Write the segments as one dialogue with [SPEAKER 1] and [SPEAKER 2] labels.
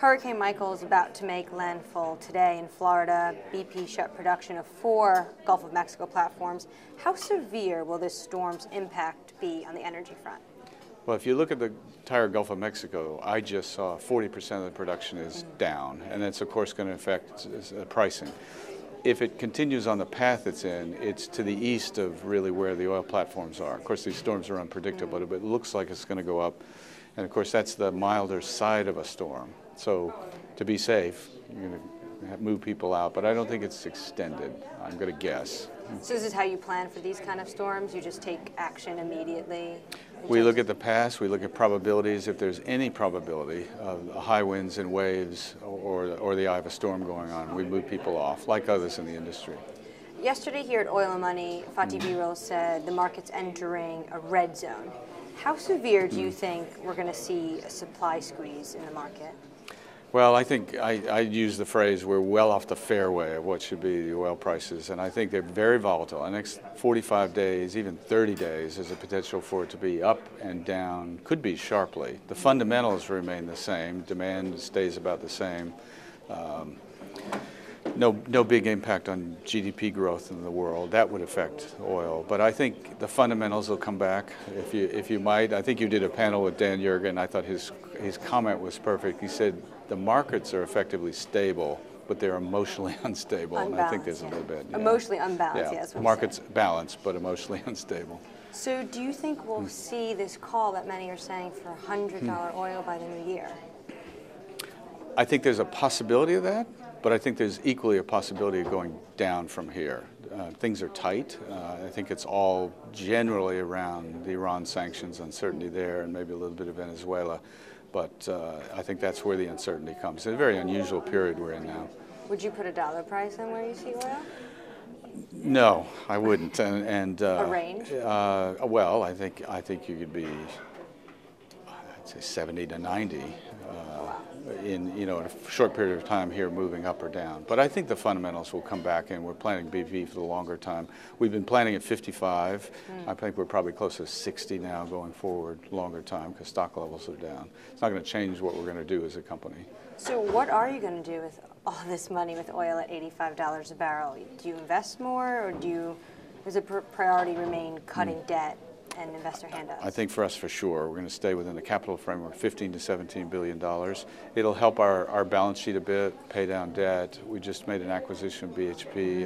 [SPEAKER 1] Hurricane Michael is about to make landfall today in Florida. BP shut production of 4 Gulf of Mexico platforms. How severe will this storm's impact be on the energy front?
[SPEAKER 2] Well, if you look at the entire Gulf of Mexico, I just saw 40% of the production is down, and that's of course going to affect pricing. If it continues on the path it's in, it's to the east of really where the oil platforms are. Of course, these storms are unpredictable, but it looks like it's going to go up. And of course, that's the milder side of a storm. So to be safe, you're going to move people out, but I don't think it's extended, I'm going to guess.
[SPEAKER 1] So this is how you plan for these kind of storms? You just take action immediately?
[SPEAKER 2] We look at the past, we look at probabilities. If there's any probability of high winds and waves or the eye of a storm going on, we move people off, like others in the industry.
[SPEAKER 1] Yesterday here at Oil and Money, Fatih Birol said the market's entering a red zone. How severe do you think we're going to see a supply squeeze in the market?
[SPEAKER 2] Well, I think I use the phrase we're well off the fairway of what should be the oil prices, and I think they're very volatile. The next 45 days, even 30 days, there's a potential for it to be up and down, could be sharply. The fundamentals remain the same. Demand stays about the same. No big impact on GDP growth in the world. That would affect oil. But I think the fundamentals will come back. If you might, I think you did a panel with Dan Yergin. I thought his comment was perfect. He said the markets are effectively stable, but they're emotionally unstable.
[SPEAKER 1] Unbalanced,
[SPEAKER 2] and I think there's a little bit.
[SPEAKER 1] Emotionally unbalanced,
[SPEAKER 2] yeah.
[SPEAKER 1] Yes.
[SPEAKER 2] Markets balanced, but emotionally unstable.
[SPEAKER 1] So do you think we'll see this call that many are saying for $100 oil by the new year?
[SPEAKER 2] I think there's a possibility of that, but I think there's equally a possibility of going down from here. Things are tight. I think it's all generally around the Iran sanctions, uncertainty there, and maybe a little bit of Venezuela. But I think that's where the uncertainty comes. It's a very unusual period we're in now.
[SPEAKER 1] Would you put a dollar price on where you see oil?
[SPEAKER 2] No, I wouldn't.
[SPEAKER 1] A range?
[SPEAKER 2] Well, I think you could be, I'd say 70 to 90. In a short period of time here, moving up or down. But I think the fundamentals will come back, and we're planning BP for the longer time. We've been planning at 55. I think we're probably close to 60 now going forward, longer time, because stock levels are down. It's not going to change what we're going to do as a company.
[SPEAKER 1] So what are you going to do with all this money with oil at $85 a barrel? Do you invest more, or does a priority remain cutting debt and investor handouts?
[SPEAKER 2] I think for us, for sure, we're going to stay within the capital framework, $15 to $17 billion. It'll help our balance sheet a bit, pay down debt. We just made an acquisition of BHP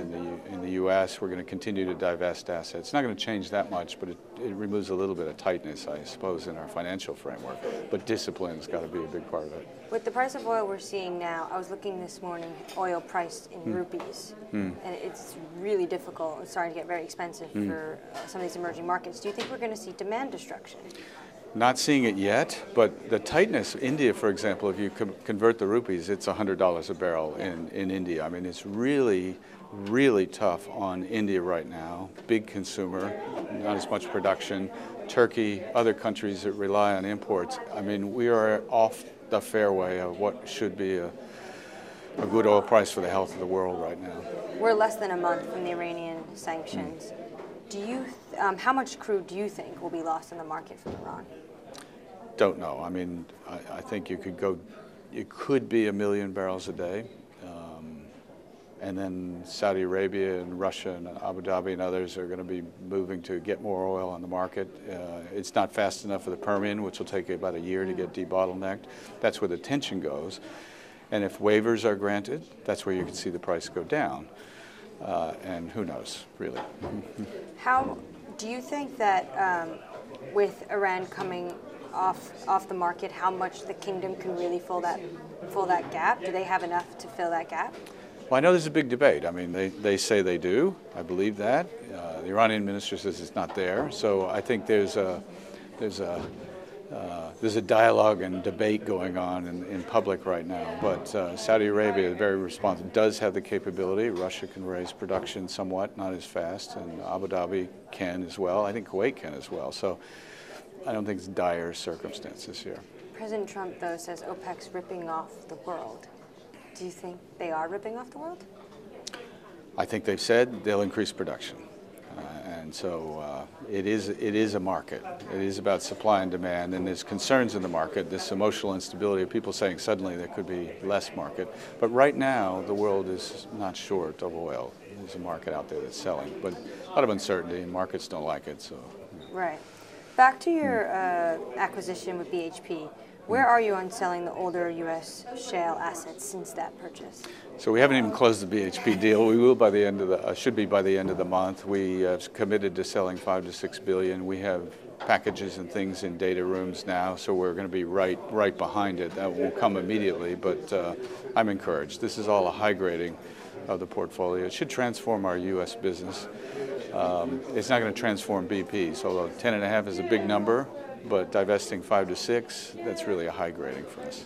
[SPEAKER 2] in the U.S. We're going to continue to divest assets. It's not going to change that much, but it removes a little bit of tightness, I suppose, in our financial framework. But discipline's got to be a big part of it.
[SPEAKER 1] With the price of oil we're seeing now, I was looking this morning, oil priced in rupees, and it's really difficult. It's starting to get very expensive for some of these emerging markets. Do you think we're going to see demand destruction?
[SPEAKER 2] Not seeing it yet, but the tightness, India, for example, if you convert the rupees, it's $100 a barrel in India. I mean, it's really, really tough on India right now. Big consumer, not as much production. Turkey, other countries that rely on imports. I mean, we are off the fairway of what should be a good oil price for the health of the world right now.
[SPEAKER 1] We're less than a month from the Iranian sanctions. How much crude do you think will be lost in the market from Iran?
[SPEAKER 2] Don't know. I mean, I think it could be 1 million barrels a day. And then Saudi Arabia and Russia and Abu Dhabi and others are going to be moving to get more oil on the market. It's not fast enough for the Permian, which will take about a year to get debottlenecked. That's where the tension goes. And if waivers are granted, that's where you can see the price go down. And who knows, really.
[SPEAKER 1] How do you think that with Iran coming off the market, how much the kingdom can really fill that gap? Do they have enough to fill that gap?
[SPEAKER 2] Well, I know there's a big debate. I mean, they say they do. I believe that. The Iranian minister says it's not there. So I think there's a dialogue and debate going on in public right now. But Saudi Arabia, very responsive, does have the capability. Russia can raise production somewhat, not as fast, and Abu Dhabi can as well. I think Kuwait can as well. So I don't think it's dire circumstances here.
[SPEAKER 1] President Trump, though, says OPEC's ripping off the world. Do you think they are ripping off the world?
[SPEAKER 2] I think they've said they'll increase production. And so it is a market. It is about supply and demand, and there's concerns in the market, this emotional instability of people saying suddenly there could be less market. But right now, the world is not short of oil. There's a market out there that's selling, but a lot of uncertainty, and markets don't like it. So.
[SPEAKER 1] Right. Back to your acquisition with BHP. Where are you on selling the older U.S. shale assets since that purchase?
[SPEAKER 2] So we haven't even closed the BHP deal. We will by the end of the should be by the end of the month. We have committed to selling $5 to $6 billion. We have packages and things in data rooms now, so we're going to be right behind it. That won't come immediately, but I'm encouraged. This is all a high grading of the portfolio. It should transform our U.S. business. It's not going to transform BP. So although 10.5 is a big number, but divesting 5 to 6, that's really a high grading for us.